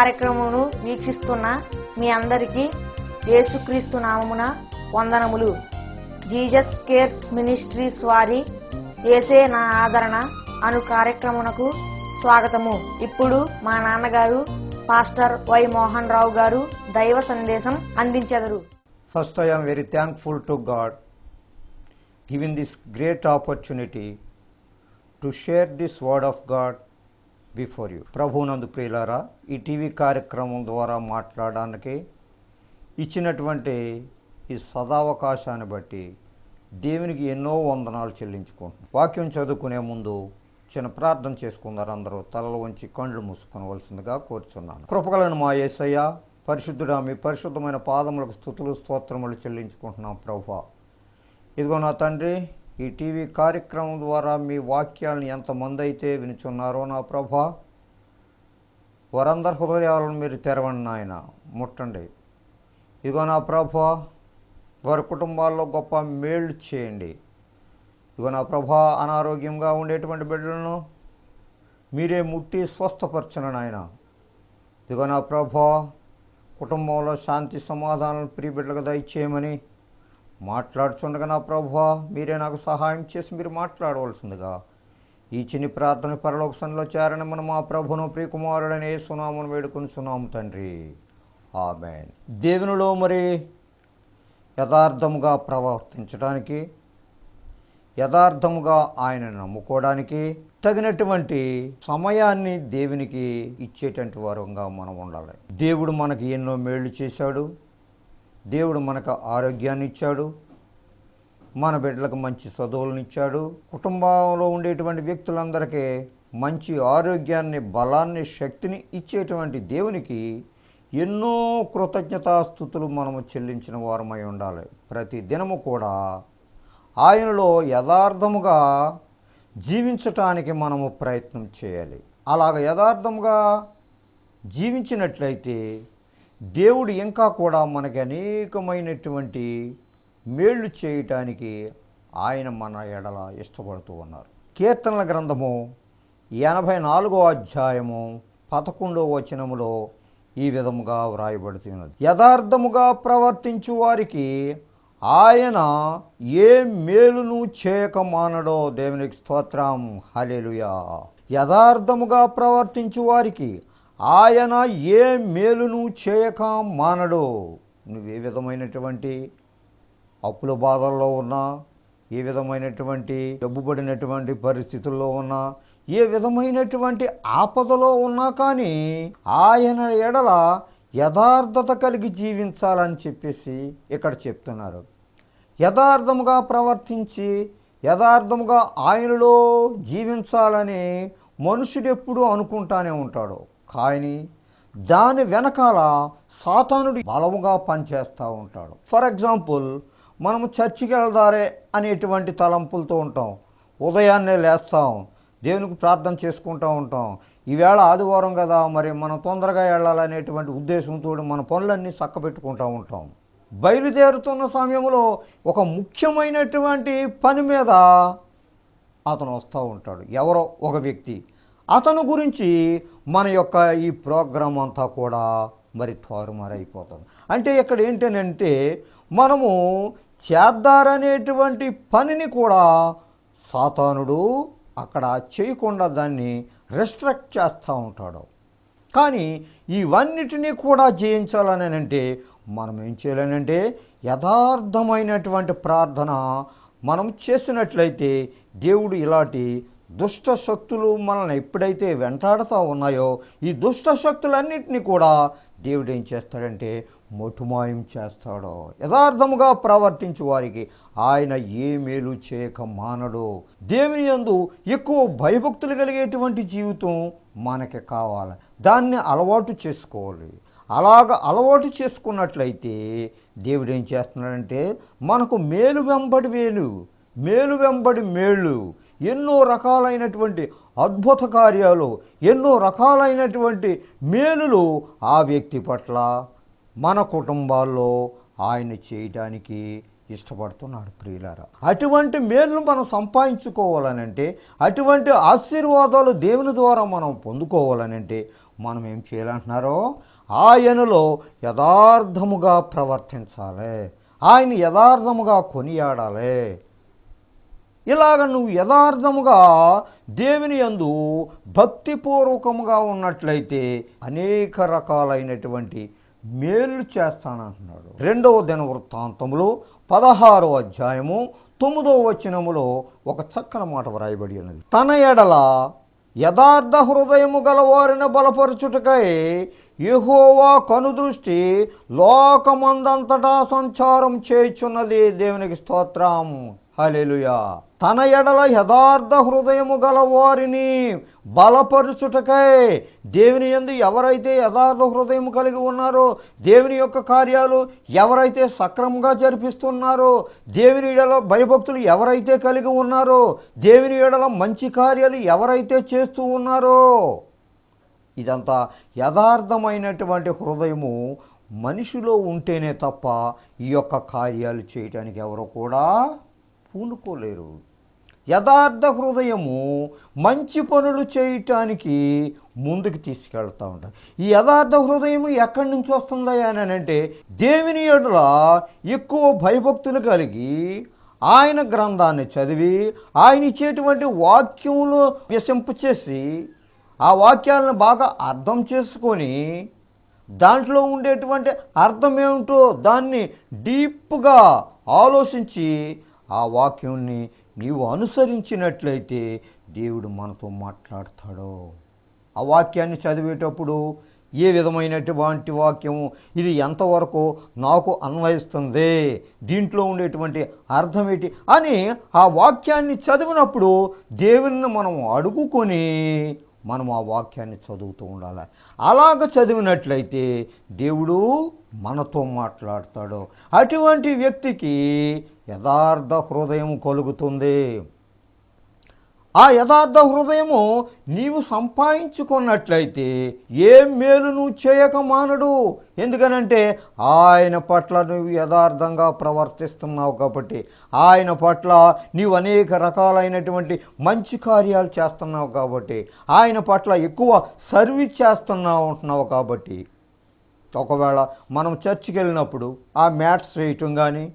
కార్యక్రమమును వీక్షిస్తున్న మీ అందరికీ యేసుక్రీస్తు నామమున వందనములు. జీసస్ కేర్స్ మినిస్ట్రీస్ వారి యేసే నా ఆదరణ అను కార్యక్రమమునకు స్వాగతము. ఇప్పుడు మా నాన్నగారు పాస్టర్ వై మోహన్ రావు గారు దైవ సందేశం అందించెదరు. First, I am very thankful to God giving this great opportunity to share this word of God before you. ప్రభునందు ప్రియులారా, ఈ టీవీ కార్యక్రమం ద్వారా మాట్లాడడానికి ఇచ్చినటువంటి ఈ సదావకాశాన్ని బట్టి దేవునికి ఎన్నో వందనాలు చెల్లించుకుంటున్నాం. వాక్యం చదువుకునే ముందు చిన్న ప్రార్థన చేసుకున్నారు. అందరూ తలలు వంచి కళ్ళు మూసుకొనవలసిందిగా కోరుచున్నాను. కృపగలను మా యేసయ్య, పరిశుద్ధుడా, మీ పరిశుద్ధమైన పాదములకు స్తుతులు స్తోత్రములు చెల్లించుకుంటున్నాం. ప్రభువా, ఇదిగో నా తండ్రి, ఈ టీవీ కార్యక్రమం ద్వారా మీ వాక్యాలను ఎంతమంది అయితే వినుచున్నారో నా ప్రభువా, వారందరి హృదయాలను మీరు తెరవండి నాయన, ముట్టండి. ఇదిగో నా ప్రభువా, వారి కుటుంబాల్లో గొప్ప మేళ్ళు చేయండి. ఇదిగో నా ప్రభా, అనారోగ్యంగా ఉండేటువంటి బిడ్డలను మీరే ముట్టి స్వస్థపరచను నాయన. ఇదిగో నా ప్రభా, కుటుంబంలో శాంతి సమాధానాలు ప్రియ బిడ్డలకు దయచేయమని మాట్లాడుచుండగా నా ప్రభువా, మీరే నాకు సహాయం చేసి మీరు మాట్లాడవలసిందిగా ఈ చిన్ని ప్రార్థన పరలోక సన్నిధిలో చేరని మనం మా ప్రభును ప్రియకుమారుడనే యేసునామమును వేడుకొనుచున్నాము తండ్రి, ఆమేన్. దేవునిలో మరి యథార్థముగా ప్రవర్తించడానికి, యథార్థముగా ఆయనను నమ్ముకోవడానికి తగినటువంటి సమయాన్ని దేవునికి ఇచ్చేటువంటి వారంగా మనం ఉండాలి. దేవుడు మనకి ఎన్నో మేళ్ళు చేశాడు. దేవుడు మనకు ఆరోగ్యాన్ని ఇచ్చాడు. మన బిడ్డలకు మంచి చదువులను ఇచ్చాడు. కుటుంబంలో ఉండేటువంటి వ్యక్తులందరికీ మంచి ఆరోగ్యాన్ని, బలాన్ని, శక్తిని ఇచ్చేటువంటి దేవునికి ఎన్నో కృతజ్ఞతాస్తుతులు మనము చెల్లించిన వారమై ఉండాలి. ప్రతి దినము కూడా ఆయనలో యథార్థముగా జీవించటానికి మనము ప్రయత్నం చేయాలి. అలాగ యథార్థముగా జీవించినట్లయితే దేవుడు ఇంకా కూడా మనకి అనేకమైనటువంటి మేళ్ళు చేయటానికి ఆయన మన ఎడల ఇష్టపడుతూ ఉన్నారు. కీర్తనల గ్రంథము 84వ అధ్యాయము 11వ వచనములో ఈ విధముగా వ్రాయబడుతున్నది. యథార్థముగా ప్రవర్తించు వారికి ఆయన ఏ మేలును చేయక మానడో. దేవునికి స్తోత్రం, హల్లెలూయా. యథార్థముగా ప్రవర్తించు వారికి ఆయన ఏ మేలును చేయక మానడో. నువ్వు ఏ విధమైనటువంటి అప్పుల బాధల్లో ఉన్నా, ఏ విధమైనటువంటి డబ్బుబడినటువంటి పరిస్థితుల్లో ఉన్నా, ఏ విధమైనటువంటి ఆపదలో ఉన్నా కానీ ఆయన ఎడల యథార్థత కలిగి జీవించాలని చెప్పేసి ఇక్కడ చెప్తున్నారు. యథార్థముగా ప్రవర్తించి యథార్థముగా ఆయనలో జీవించాలని మనుషుడు ఎప్పుడూ అనుకుంటానే ఉంటాడు. కానీ దాని వెనకాల సాతానుడు బలముగా పనిచేస్తూ ఉంటాడు. ఫర్ ఎగ్జాంపుల్, మనము చర్చికి వెళ్దారే అనేటువంటి తలంపులతో ఉంటాం. ఉదయాన్నే లేస్తాం, దేవునికి ప్రార్థన చేసుకుంటూ ఉంటాం. ఈవేళ ఆదివారం కదా, మరి మనం తొందరగా వెళ్ళాలనేటువంటి ఉద్దేశంతో మన పనులన్నీ చక్కబెట్టుకుంటూ ఉంటాం. బయలుదేరుతున్న సమయంలో ఒక ముఖ్యమైనటువంటి పని మీద అతను వస్తూ ఉంటాడు. ఎవరో ఒక వ్యక్తి. అతను గురించి మన యొక్క ఈ ప్రోగ్రాం అంతా కూడా మరి తారుమారైపోతుంది. అంటే ఇక్కడ ఏంటనంటే, మనము చేద్దారనేటువంటి పనిని కూడా సాతానుడు అక్కడ చేయకుండా దాన్ని రెస్ట్రిక్ట్ చేస్తూ ఉంటాడు. కానీ ఇవన్నిటినీ కూడా జయించాలని అంటే మనం ఏం చేయాలనంటే, యథార్థమైనటువంటి ప్రార్థన మనం చేసినట్లయితే దేవుడు ఇలాంటి దుష్ట శక్తులు మనల్ని ఎప్పుడైతే వెంటాడుతూ ఉన్నాయో, ఈ దుష్ట శక్తులన్నింటినీ కూడా దేవుడు ఏం చేస్తాడంటే మొటుమాయం చేస్తాడో. యథార్థముగా ప్రవర్తించు వారికి ఆయన ఏ మేలు చేయక మానడో. దేవుని యందు ఎక్కువ భయభక్తులు కలిగేటువంటి జీవితం మనకి కావాలి. దాన్ని అలవాటు చేసుకోవాలి. అలాగ అలవాటు చేసుకున్నట్లయితే దేవుడు ఏం చేస్తున్నాడంటే మనకు మేలు వెంబడి మేలు, మేలు వెంబడి మేళ్ళు, ఎన్నో రకాలైనటువంటి అద్భుత కార్యాలు, ఎన్నో రకాలైనటువంటి మేలులు ఆ వ్యక్తి పట్ల, మన కుటుంబాల్లో ఆయన చేయటానికి ఇష్టపడుతున్నాడు ప్రియులారా. అటువంటి మేలు మనం సంపాదించుకోవాలనంటే, అటువంటి ఆశీర్వాదాలు దేవుని ద్వారా మనం పొందుకోవాలనంటే మనం ఏం చేయాలంటున్నారో, ఆయనలో యథార్థముగా ప్రవర్తించాలి, ఆయన యథార్థముగా కొనియాడాలి. ఇలాగ నువ్వు యథార్థముగా దేవుని యందు భక్తిపూర్వకముగా ఉన్నట్లయితే అనేక రకాలైనటువంటి మేలు చేస్తానంటున్నాడు. 2వ దినవృత్తాంతములో 16వ అధ్యాయము 9వ వచనములో ఒక చక్కని మాట వ్రాయబడి ఉన్నది. తన ఎడల యథార్థ హృదయము గలవారిని బలపరచుటకై యెహోవా కనుదృష్టి లోకమందంతటా సంచారం చేయుచున్నది. దేవునికి స్తోత్రం, హల్లెలూయా. తన ఎడల యథార్థ హృదయము గల వారిని బలపరుచుటకై, దేవుని యందు ఎవరైతే యథార్థ హృదయం కలిగి ఉన్నారో, దేవుని యొక్క కార్యాలు ఎవరైతే సక్రమంగా జరిపిస్తున్నారో, దేవుని ఎడల భయభక్తులు ఎవరైతే కలిగి ఉన్నారో, దేవుని ఎడల మంచి కార్యాలు ఎవరైతే చేస్తూ ఉన్నారో, ఇదంతా యథార్థమైనటువంటి హృదయము మనిషిలో ఉంటేనే తప్ప ఈ యొక్క కార్యాలు చేయటానికి ఎవరు కూడా పూనుకోలేరు. యథార్థ హృదయము మంచి పనులు చేయటానికి ముందుకు తీసుకెళ్తూ ఉంటుంది. ఈ యథార్థ హృదయం ఎక్కడి నుంచి వస్తుందా అని అంటే, దేవుని ఎడల ఎక్కువ భయభక్తులు కలిగి ఆయన గ్రంథాన్ని చదివి ఆయన ఇచ్చేటువంటి వాక్యములు వ్యసింపచేసి ఆ వాక్యాలను బాగా అర్థం చేసుకొని దాంట్లో ఉండేటువంటి అర్థం ఏమిటో దాన్ని డీప్గా ఆలోచించి ఆ వాక్యాన్ని నీవు అనుసరించినట్లయితే దేవుడు మనతో మాట్లాడతాడు. ఆ వాక్యాన్ని చదివేటప్పుడు ఏ విధమైనటువంటి వాక్యము, ఇది ఎంతవరకు నాకు అన్వయిస్తుంది, దీంట్లో ఉండేటువంటి అర్థం ఏంటి అని ఆ వాక్యాన్ని చదివినప్పుడు దేవుని మనం అడుగుకొని మనం ఆ వాక్యాన్ని చదువుతూ ఉండాలి. అలాగ చదివినట్లయితే దేవుడు మనతో మాట్లాడతాడు. అటువంటి వ్యక్తికి యథార్థ హృదయం కలుగుతుంది. ఆ యథార్థ హృదయము నీవు సంపాదించుకున్నట్లయితే ఏ మేలు నువ్వు చేయక మానడు. ఎందుకనంటే ఆయన పట్ల నువ్వు యథార్థంగా ప్రవర్తిస్తున్నావు కాబట్టి, ఆయన పట్ల నీవు అనేక రకాలైనటువంటి మంచి కార్యాలు చేస్తున్నావు కాబట్టి, ఆయన పట్ల ఎక్కువ సర్వీస్ చేస్తున్నావు ఉంటున్నావు కాబట్టి, ఒకవేళ మనం చర్చికి వెళ్ళినప్పుడు ఆ మ్యాట్స్ వేయటం కానీ,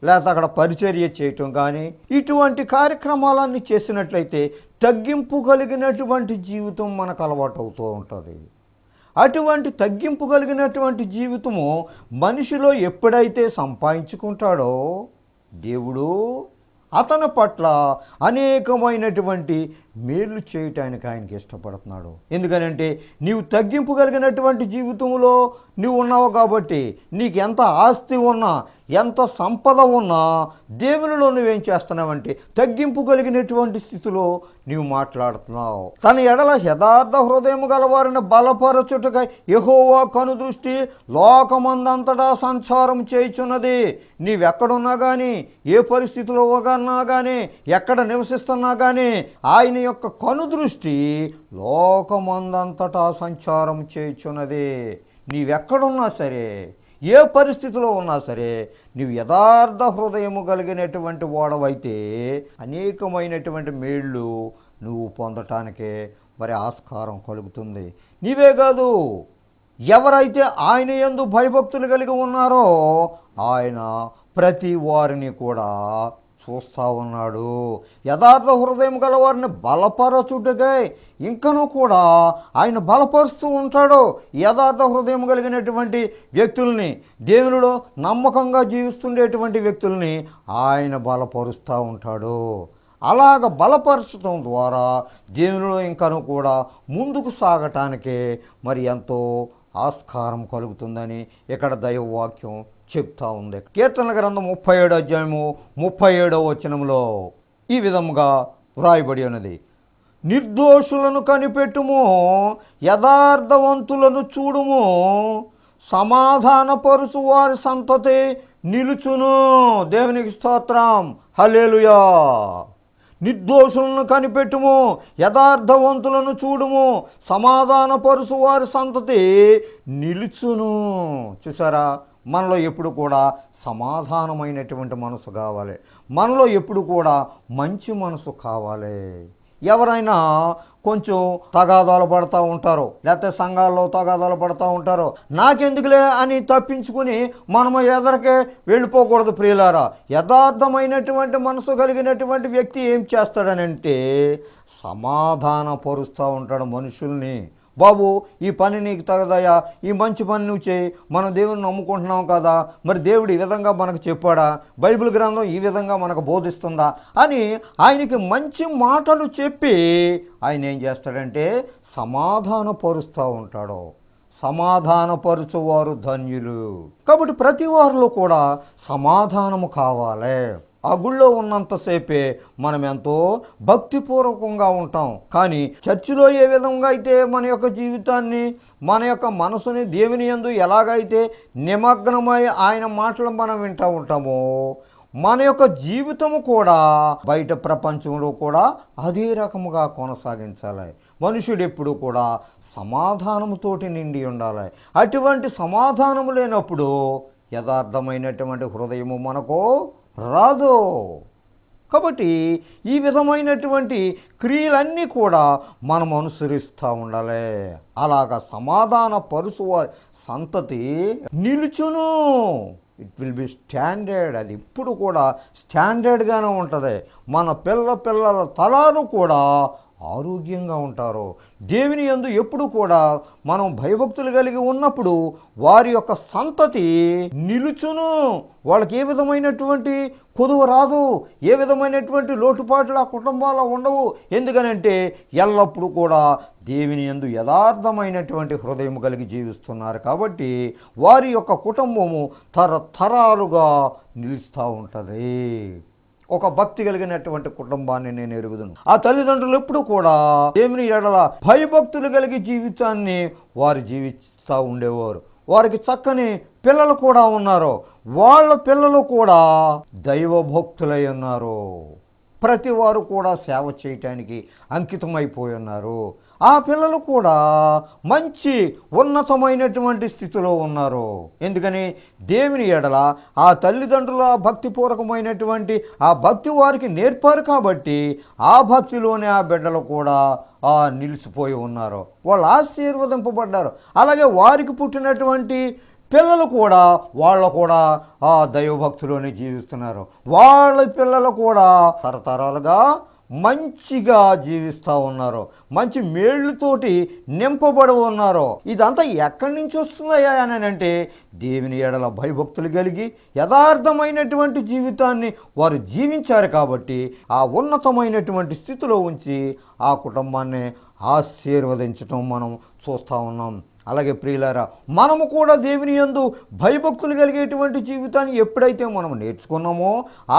లేకపోతే అక్కడ పరిచర్య చేయటం కానీ, ఇటువంటి కార్యక్రమాలన్నీ చేసినట్లయితే తగ్గింపు కలిగినటువంటి జీవితం మనకు అలవాటు అవుతూ ఉంటుంది. అటువంటి తగ్గింపు కలిగినటువంటి జీవితము మనిషిలో ఎప్పుడైతే సంపాదించుకుంటాడో దేవుడు అతని పట్ల అనేకమైనటువంటి మేలు చేయటానికి ఆయనకి ఇష్టపడుతున్నాడు. ఎందుకనంటే నీవు తగ్గింపు కలిగినటువంటి జీవితంలో నువ్వు ఉన్నావు కాబట్టి, నీకు ఎంత ఆస్తి ఉన్నా, ఎంత సంపద ఉన్నా, దేవునిలో నువ్వేం చేస్తున్నావంటే తగ్గింపు కలిగినటువంటి స్థితిలో నీవు మాట్లాడుతున్నావు. తన ఎడల యథార్థ హృదయం గలవారిని బలపరచుటకై యెహోవా కనుదృష్టి లోకమందంతటా సంచారం చేయుచున్నది. నీవెక్కడున్నా కానీ, ఏ పరిస్థితిలో ఉన్నా కానీ, ఎక్కడ నివసిస్తున్నా కానీ, ఆయన యొక్క కనుదృష్టి లోకమందంతటా సంచారం చేయుచున్నది. నీవెక్కడున్నా సరే, ఏ పరిస్థితిలో ఉన్నా సరే, నీవు యథార్థ హృదయము కలిగినటువంటి వాడవైతే అనేకమైనటువంటి మేళ్ళు నువ్వు పొందటానికే మరి ఆస్కారం కలుగుతుంది. నీవే కాదు, ఎవరైతే ఆయన యందు భయభక్తులు కలిగి ఉన్నారో ఆయన ప్రతి వారిని కూడా చూస్తూ ఉన్నాడు. యథార్థ హృదయం గల వారిని బలపరచుటకై ఇంకనూ కూడా ఆయన బలపరుస్తూ ఉంటాడు. యథార్థ హృదయం కలిగినటువంటి వ్యక్తుల్ని, దేవునిలో నమ్మకంగా జీవిస్తుండేటువంటి వ్యక్తుల్ని ఆయన బలపరుస్తూ ఉంటాడు. అలాగ బలపరచడం ద్వారా దేవునిలో ఇంకనూ కూడా ముందుకు సాగటానికే మరి ఎంతో ఆస్కారం కలుగుతుందని ఇక్కడ దైవవాక్యం చెప్తా ఉంది. కీర్తనల గ్రంథం 37వ అధ్యాయము 37వ వచనంలో ఈ విధముగా వ్రాయబడి ఉన్నది. నిర్దోషులను కనిపెట్టుము, యథార్థవంతులను చూడుము, సమాధానపరుచు వారి సంతతి నిలుచును. దేవునికి స్తోత్రం, హల్లెలూయా. నిర్దోషులను కనిపెట్టుము, యథార్థవంతులను చూడుము, సమాధానపరుచు వారి సంతతి నిలుచును. చూసారా, మనలో ఎప్పుడు కూడా సమాధానమైనటువంటి మనసు కావాలి. మనలో ఎప్పుడు కూడా మంచి మనసు కావాలి. ఎవరైనా కొంచెం తగాదాలు పడుతూ ఉంటారో, లేకపోతే సంఘాల్లో తగాదాలు పడుతూ ఉంటారో, నాకెందుకులే అని తప్పించుకుని మనము ఎదరికే వెళ్ళిపోకూడదు ప్రియులారా. యథార్థమైనటువంటి మనసు కలిగినటువంటి వ్యక్తి ఏం చేస్తాడనంటే సమాధానపరుస్తూ ఉంటాడు మనుషుల్ని. బాబు, ఈ పని నీకు తగదయా, ఈ మంచి పని నువ్వు చేయి, మనం దేవుని నమ్ముకుంటున్నాం కదా, మరి దేవుడు ఈ విధంగా మనకు చెప్పాడా, బైబిల్ గ్రంథం ఈ విధంగా మనకు బోధిస్తుందా అని ఆయనకి మంచి మాటలు చెప్పి ఆయన ఏం చేస్తాడంటే సమాధానపరుస్తూ ఉంటాడు. సమాధానపరుచువారు ధన్యులు. కాబట్టి ప్రతి వారిలో కూడా సమాధానము కావాలి. ఆ గుళ్ళో ఉన్నంతసేపే మనం ఎంతో భక్తిపూర్వకంగా ఉంటాం. కానీ చర్చిలో ఏ విధంగా అయితే మన యొక్క జీవితాన్ని, మన యొక్క మనసుని దేవుని యందు ఎలాగైతే నిమగ్నమై ఆయన మాటలు మనం వింటూ ఉంటామో, మన యొక్క జీవితము కూడా బయట ప్రపంచంలో కూడా అదే రకముగా కొనసాగించాలి. మనుషుడు ఎప్పుడు కూడా సమాధానముతోటి నిండి ఉండాలి. అటువంటి సమాధానము లేనప్పుడు యథార్థమైనటువంటి హృదయము మనకు రాదు. కాబట్టి ఈ విధమైనటువంటి క్రియలన్నీ కూడా మనం అనుసరిస్తూ ఉండాలి. అలాగా సమాధాన పరుచువారి సంతతి నిలుచును. It will be standard. అది ఇప్పుడు కూడా స్టాండర్డ్గానే ఉంటుంది. మన పిల్లల తలాలు కూడా ఆరోగ్యంగా ఉంటారు. దేవుని యందు ఎప్పుడు కూడా మనం భయభక్తులు కలిగి ఉన్నప్పుడు వారి యొక్క సంతతి నిలుచును. వాళ్ళకి ఏ విధమైనటువంటి కొదువ రాదు, ఏ విధమైనటువంటి లోటుపాట్లు ఆ కుటుంబాల్లో ఉండవు. ఎందుకనంటే ఎల్లప్పుడూ కూడా దేవుని యందు యథార్థమైనటువంటి హృదయం కలిగి జీవిస్తున్నారు. కాబట్టి వారి యొక్క కుటుంబము తరతరాలుగా నిలుస్తూ ఉంటుంది. ఒక భక్తి కలిగినటువంటి కుటుంబాన్ని నేను ఎరుగుదును. ఆ తల్లిదండ్రులు ఎప్పుడు కూడా దేవుని ఎడల భయభక్తులు కలిగి జీవితాన్ని వారు జీవిస్తూ ఉండేవారు. వారికి చక్కని పిల్లలు కూడా ఉన్నారు. వాళ్ళ పిల్లలు కూడా దైవభక్తులై ఉన్నారు. ప్రతి వారు కూడా సేవ చేయటానికి అంకితమైపోయి ఉన్నారు. ఆ పిల్లలు కూడా మంచి ఉన్నతమైనటువంటి స్థితిలో ఉన్నారు. ఎందుకని దేవుని ఎడల ఆ తల్లిదండ్రుల భక్తిపూర్వకమైనటువంటి ఆ భక్తి వారికి నేర్పారు. కాబట్టి ఆ భక్తిలోనే ఆ బిడ్డలు కూడా నిలిచిపోయి ఉన్నారు. వాళ్ళు ఆశీర్వదింపబడ్డారు. అలాగే వారికి పుట్టినటువంటి పిల్లలు కూడా వాళ్ళు కూడా ఆ దైవభక్తిలోనే జీవిస్తున్నారు. వాళ్ళ పిల్లలు కూడా తరతరాలుగా మంచిగా జీవిస్తూ ఉన్నారు. మంచి మేళ్ళతోటి నింపబడి ఉన్నారు. ఇదంతా ఎక్కడి నుంచి వస్తుందయ్యా అని అంటే దేవుని ఎడల భయభక్తులు కలిగి యథార్థమైనటువంటి జీవితాన్ని వారు జీవించారు. కాబట్టి ఆ ఉన్నతమైనటువంటి స్థితిలో ఉంచి ఆ కుటుంబాన్ని ఆశీర్వదించటం మనం చూస్తూ ఉన్నాం. అలాగే ప్రియులారా, మనము కూడా దేవుని యందు భయభక్తులు కలిగేటువంటి జీవితాన్ని ఎప్పుడైతే మనం నేర్చుకున్నామో,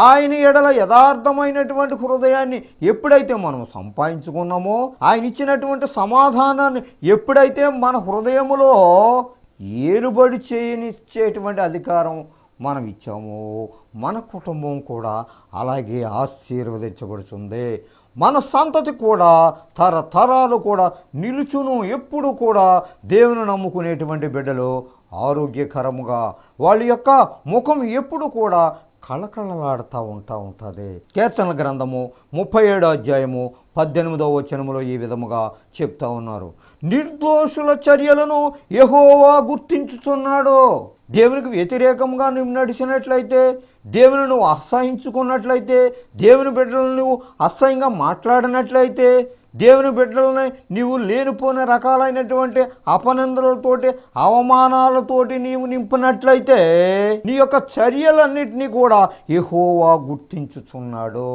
ఆయన ఎడల యథార్థమైనటువంటి హృదయాన్ని ఎప్పుడైతే మనం సంపాదించుకున్నామో, ఆయన ఇచ్చినటువంటి సమాధానాన్ని ఎప్పుడైతే మన హృదయములో ఏలుబడి చేయనిచ్చేటువంటి అధికారం మనం ఇచ్చామో, మన కుటుంబం కూడా అలాగే ఆశీర్వదించబడుతుంది. మన సంతతి కూడా తరతరాలు కూడా నిలుచును. ఎప్పుడు కూడా దేవుని నమ్ముకునేటువంటి బిడ్డలు ఆరోగ్యకరముగా వాళ్ళ యొక్క ముఖం ఎప్పుడు కూడా కళకళలాడుతూ ఉంటుంది. కీర్తనల గ్రంథము 37వ అధ్యాయము 18వ వచనములో ఈ విధముగా చెప్తా ఉన్నారు. నిర్దోషుల చర్యలను యెహోవా గుర్తించుచున్నాడు. దేవునికి వ్యతిరేకంగా నువ్వు నడిచినట్లయితే, దేవుని నువ్వు అసహించుకున్నట్లయితే, దేవుని బిడ్డలను నువ్వు అసహ్యంగా మాట్లాడినట్లయితే, దేవుని బిడ్డలని నీవు లేనిపోయిన రకాలైనటువంటి అపనిందలతోటి అవమానాలతోటి నీవు నింపినట్లయితే నీ యొక్క చర్యలన్నిటినీ కూడా యెహోవా గుర్తించుచున్నాడు.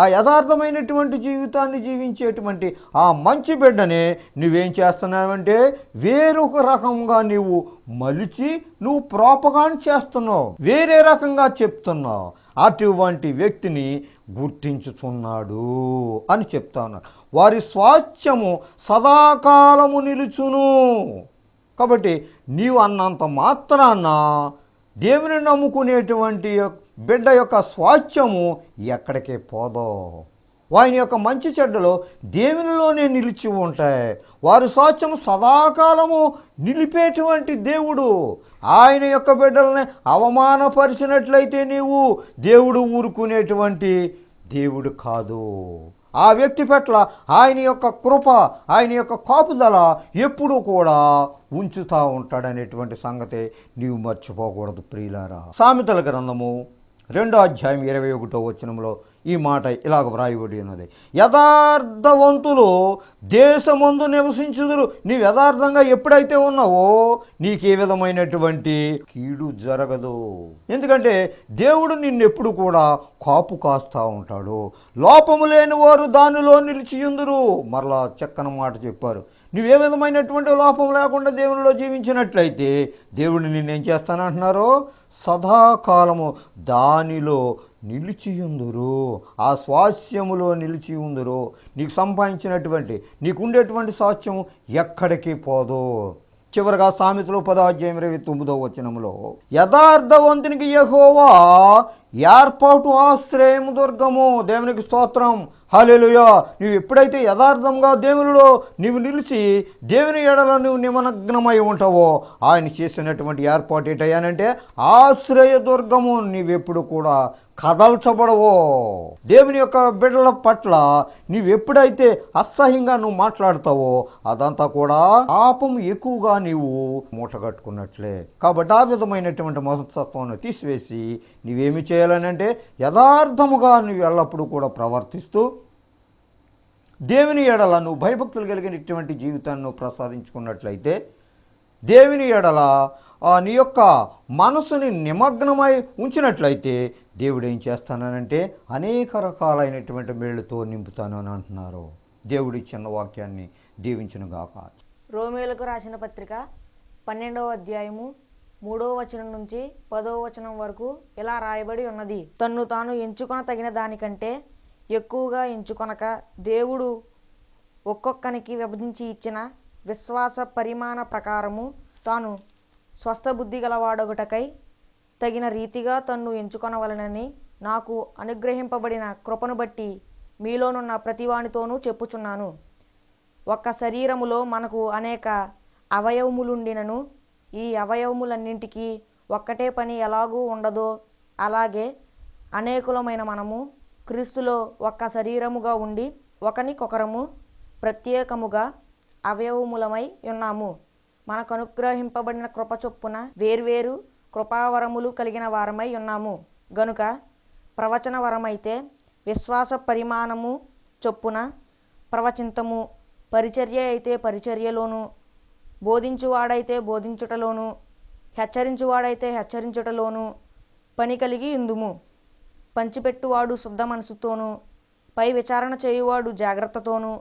ఆ యథార్థమైనటువంటి జీవితాన్ని జీవించేటువంటి ఆ మంచి బిడ్డనే నువ్వేం చేస్తున్నావంటే వేరొక రకంగా నీవు మలిచి నువ్వు ప్రోపగాండ్ చేస్తున్నావు, వేరే రకంగా చెప్తున్నావు. అటువంటి వ్యక్తిని గుర్తించుచున్నాడు అని చెప్తా ఉన్నారు. వారి స్వాస్థ్యము సదాకాలము నిలుచును. కాబట్టి నీవు అన్నంత మాత్రాన దేవుని నమ్ముకునేటువంటి బిడ్డ యొక్క స్వాస్థ్యము ఎక్కడికి పోదో. ఆయన యొక్క మంచి చెడ్డలో దేవునిలోనే నిలిచి ఉంటాయి. వారి సాక్ష్యం సదాకాలము నిలిపేటువంటి దేవుడు. ఆయన యొక్క బిడ్డలని అవమానపరిచినట్లయితే నీవు దేవుడు ఊరుకునేటువంటి దేవుడు కాదు. ఆ వ్యక్తి పట్ల ఆయన యొక్క కృప, ఆయన యొక్క కాపుదల ఎప్పుడూ కూడా ఉంచుతూ ఉంటాడనేటువంటి సంగతి నీవు మర్చిపోకూడదు ప్రియులారా. సామెతల గ్రంథము 2వ అధ్యాయం 21వ వచనంలో ఈ మాట ఇలాగ వ్రాయబడి ఉన్నది. యథార్థవంతులు దేశమందు నివసించుదురు. నీవు యథార్థంగా ఎప్పుడైతే ఉన్నావో నీకే విధమైనటువంటి కీడు జరగదు. ఎందుకంటే దేవుడు నిన్నెప్పుడు కూడా కాపు కాస్తూ ఉంటాడు. లోపము లేని వారు దానిలో నిలిచియుందురు. మరలా చక్కని మాట చెప్పారు. నువ్వే విధమైనటువంటి లోపం లేకుండా దేవునిలో జీవించినట్లయితే దేవుడు నిన్నేం చేస్తానంటున్నారో సదాకాలము దానిలో నిలిచియుందురు. ఆ స్వాస్యములో నిలిచియుందురు. నీకు సంపాదించినటువంటి నీకుండేటువంటి స్వాస్థ్యం ఎక్కడికి పోదు. చివరగా సామెతలు 10వ అధ్యాయం 29వ వచనంలో యథార్థవంతునికి యెహోవా ఏర్పాటు ఆశ్రయము దుర్గము. దేవునికి స్తోత్రం, హల్లెలూయా. నువ్వు ఎప్పుడైతే యథార్థంగా దేవునిలో నీవు నిలిచి దేవుని ఎడల నువ్వు నిమగ్నమై ఉంటావో ఆయన చేసినటువంటి ఏర్పాటు ఏంటయ్యానంటే ఆశ్రయ దుర్గము. నీవెప్పుడు కూడా కదల్చబడవో. దేవుని యొక్క బిడ్డల పట్ల నీవెప్పుడైతే అసహ్యంగా నువ్వు మాట్లాడతావో అదంతా కూడా పాపం ఎక్కువగా నీవు మూటగట్టుకున్నట్లే. కాబట్టి ఆ విధమైనటువంటి మనస్తత్వాన్ని తీసివేసి నీవేమి చేయాలనంటే యథార్థముగా నువ్వు ఎల్లప్పుడూ కూడా ప్రవర్తిస్తూ దేవుని ఎడల నువ్వు భయభక్తులు కలిగినటువంటి జీవితాన్ని నువ్వు ప్రసాదించుకున్నట్లయితే దేవుని ఎడల నీ యొక్క మనసుని నిమగ్నమై ఉంచినట్లయితే దేవుడు ఏం చేస్తానంటే అనేక రకాలైనటువంటి మేళ్లతో నింపుతాను అని అంటున్నారు. దేవుడి చిన్న వాక్యాన్ని దీవించునుగాక. రోమేయులకు రాసిన పత్రిక 12వ అధ్యాయము 3వ వచనం నుంచి 10వ వచనం వరకు ఇలా రాయబడి ఉన్నది. తన్ను తాను ఎంచుకొన తగిన దానికంటే ఎక్కువగా ఎంచుకొనక దేవుడు ఒక్కొక్కనికి విభజించి ఇచ్చిన విశ్వాస పరిమాణ ప్రకారము తాను స్వస్థ బుద్ధి గలవాడొకటకై తగిన రీతిగా తన్ను ఎంచుకొనవలనని నాకు అనుగ్రహింపబడిన కృపను బట్టి మీలోనున్న ప్రతివానితోనూ చెప్పుచున్నాను. ఒక్క శరీరములో మనకు అనేక అవయవములుండినను ఈ అవయవములన్నింటికీ ఒక్కటే పని ఎలాగూ ఉండదో అలాగే అనేకులమైన మనము క్రీస్తులో ఒక్క శరీరముగా ఉండి ఒకనికొకరము ప్రత్యేకముగా అవయవములమై ఉన్నాము. మనకు అనుగ్రహింపబడిన కృప చొప్పున వేర్వేరు కృపావరములు కలిగిన వారమై ఉన్నాము గనుక ప్రవచన వరమైతే విశ్వాస పరిమాణము చొప్పున ప్రవచింతము, పరిచర్య అయితే పరిచర్యలోను, బోధించువాడైతే బోధించుటలోను, హెచ్చరించువాడైతే హెచ్చరించుటలోను పని కలిగి ఉందుము. పంచిపెట్టువాడు శుద్ధ మనసుతోనూ, పై విచారణ చేయువాడు జాగ్రత్తతోనూ,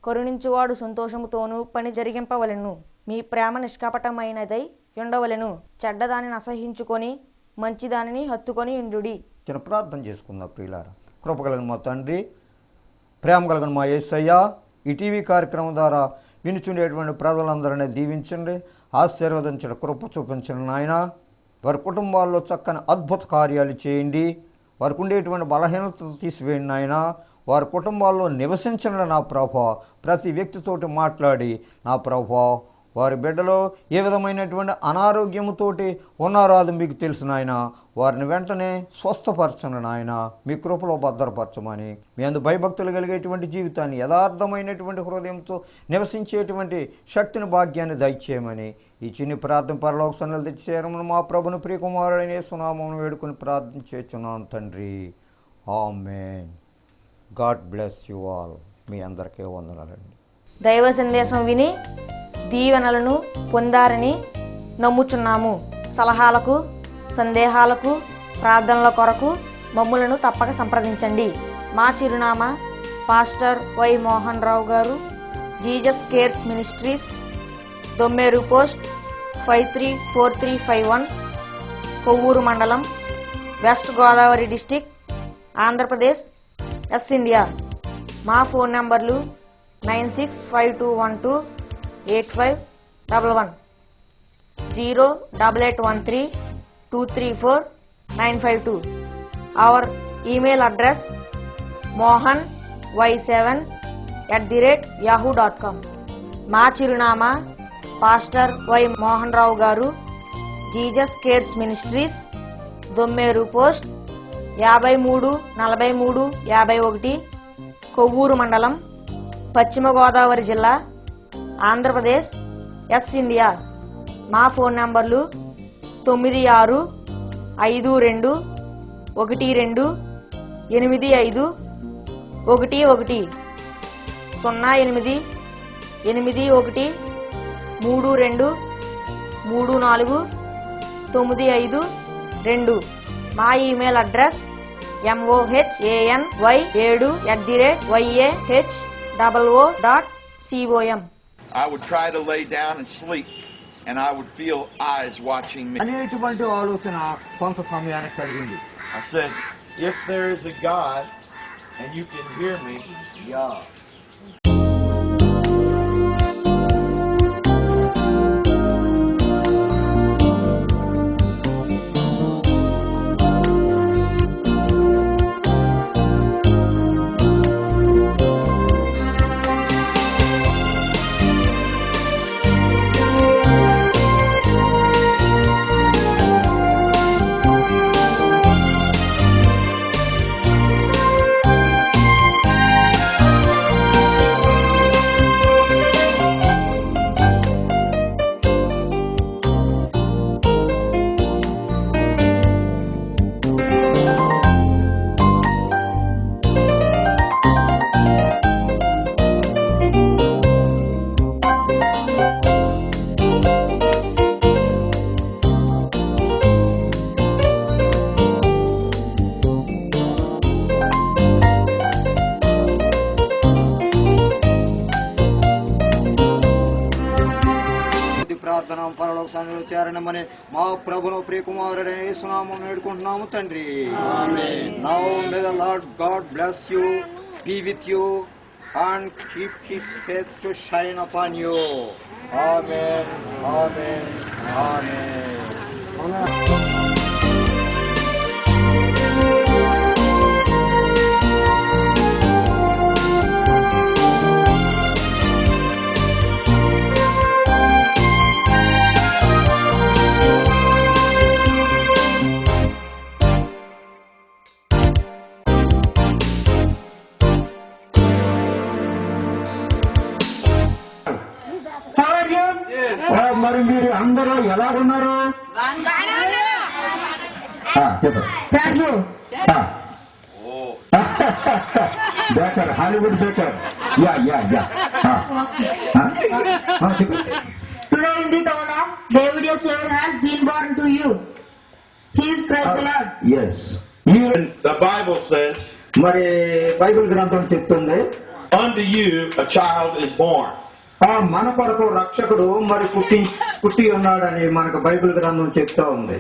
కరుణించువాడు సంతోషముతోనూ పని జరిగింపవలెను. మీ ప్రేమ నిష్కపటమైనదై ఉండవలెను. చెడ్డదానిని అసహించుకొని మంచిదానిని హత్తుకొని ఉండుడి. చిన్న ప్రార్థన చేసుకుందాం ప్రియులారా. కృపగలిగిన మా తండ్రి, ప్రేమ కలిగిన మా యేసయ్య, ఈ టీవీ కార్యక్రమం ద్వారా వినుచుండేటువంటి ప్రజలందరినీ దీవించండి, ఆశీర్వదించండి, కృప చూపించండి నాయన. వారి కుటుంబాల్లో చక్కని అద్భుత కార్యాలు చేయండి. వారికి ఉండేటువంటి బలహీనత తీసివేయండి నాయన. వారి కుటుంబాల్లో నివసించండి నా ప్రభా. ప్రతి వ్యక్తితోటి మాట్లాడి నా ప్రభా వారి బిడ్డలో ఏ విధమైనటువంటి అనారోగ్యముతోటి ఉన్నారో అది మీకు తెలుసు నాయన. వారిని వెంటనే స్వస్థపరచండి నాయన. మీ కృపలో భద్రపరచమని, మీ అందు భయభక్తులు కలిగేటువంటి జీవితాన్ని, యథార్థమైనటువంటి హృదయంతో నివసించేటువంటి శక్తిని, భాగ్యాన్ని దయచేయమని ఈ చిన్ని ప్రార్థన పరలోక సన్నిధిలో తెచ్చేయమని మా ప్రభుని ప్రియకుమారుడైన యేసు నామమున వేడుకొని ప్రార్థించేస్తున్నాను తండ్రి. ఆమేన్. God bless you all. మీ అందరికీ వందనాలండి. దైవ సందేశం విని దీవెనలను పొందారని నమ్ముచున్నాము. సలహాలకు, సందేహాలకు, ప్రార్థనల కొరకు మమ్ములను తప్పక సంప్రదించండి. మా చిరునామా పాస్టర్ వై మోహన్ రావు గారు, Jesus cares ministries, Dommeru post 534351, Kovvur మండలం, west Godavari district, Andhra Pradesh, S India. మా ఫోన్ నంబర్లు 9652128511, 08813234952. Our email address mohan yahoo.com. మా చిరునామా పాస్టర్ వై మోహన్ రావు గారు, Jesus cares ministries, Dommeru post 534351, Kovvur మండలం, పశ్చిమ గోదావరి జిల్లా, ఆంధ్రప్రదేశ్, ఎస్ ఇండియా. మా ఫోన్ నంబర్లు 9652128511, 0881323495. మా email address mohany7@yahoo.com. I would try to lay down and sleep, and I would feel eyes watching me. అనేటువంటి ఆలోచన కొంత సమయానికి కలిగింది. I said, if there is a God and you can hear me, yeah. ప్రార్థన పరలోక సంఘంలో చేరనమని మా ప్రభును ప్రియకుమారుడైన యేసునామమున వేడుకుంటున్నాము తండ్రి. ఆమేన్. Now may the Lord God bless you, be with you and keep his face to shine upon you. Amen. Amen. Amen. మరి మీరు అందరూ ఎలా ఉన్నారు? చెప్పండి. Baker, Hollywood Baker. Yeah yeah yeah. Today in the town of David your Savior has been born to you. He is Christ the Lord. Yes. The Bible says, మరి Bible గ్రంథం చెప్తుంది, unto you a child is born. మన కొరకు రక్షకుడు మరి పుట్టి ఉన్నాడని మనకు బైబిల్ గ్రంథం చెప్తా ఉంది.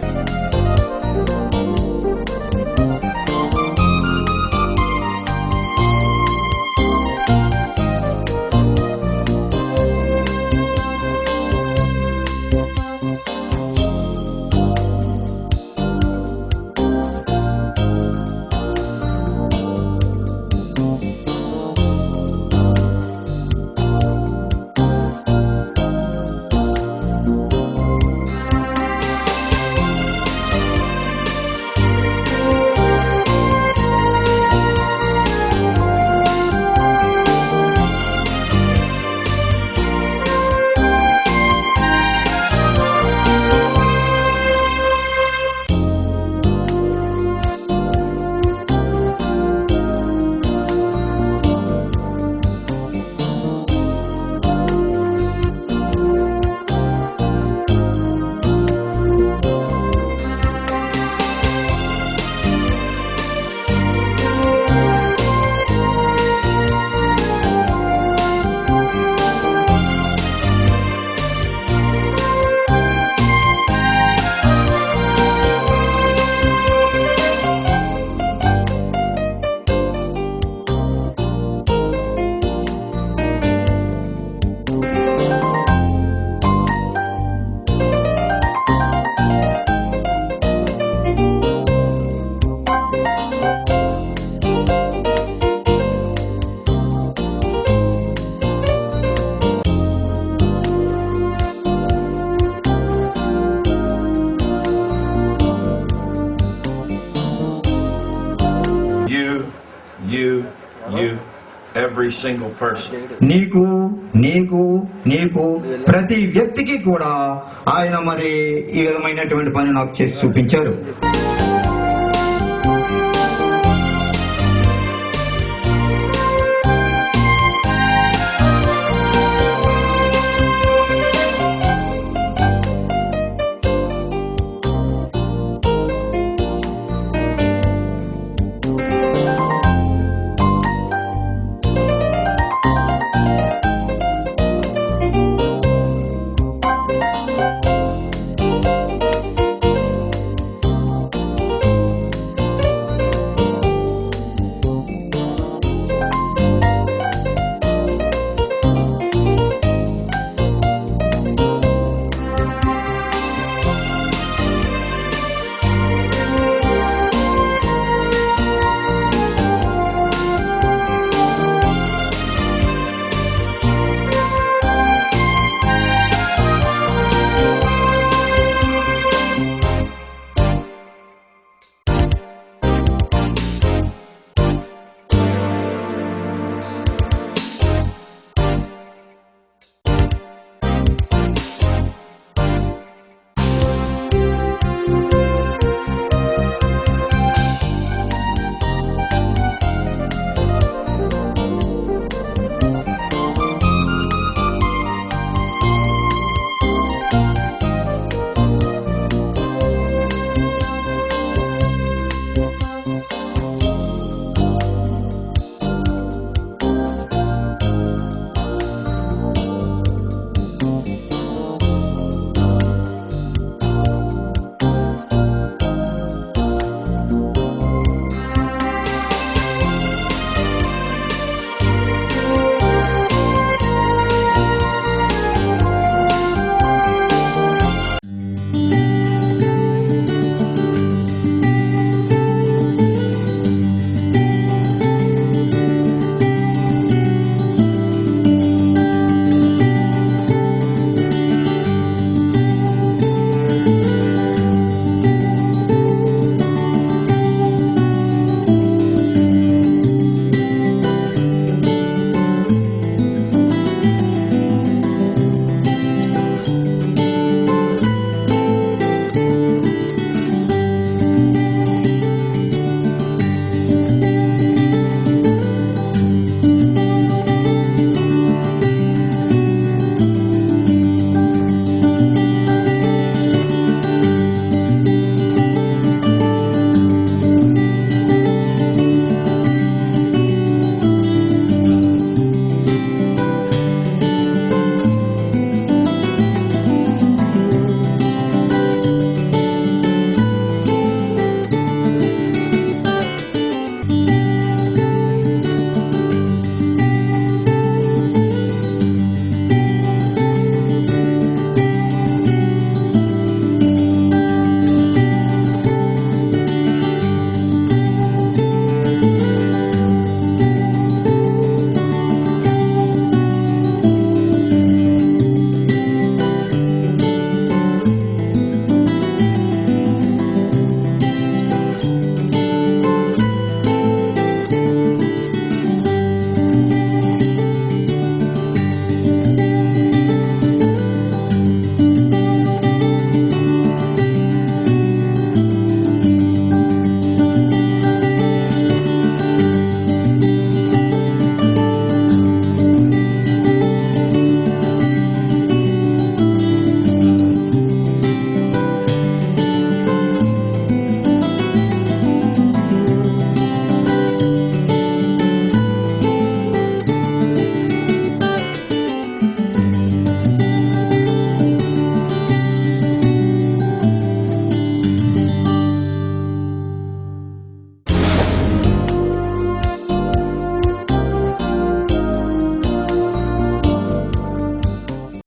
every single person. నీకు నీకు నీకు ప్రతి వ్యక్తికి కూడా ఆయన మరి ఈ విధమైనటువంటి పని నాకు చేసి చూపించారు.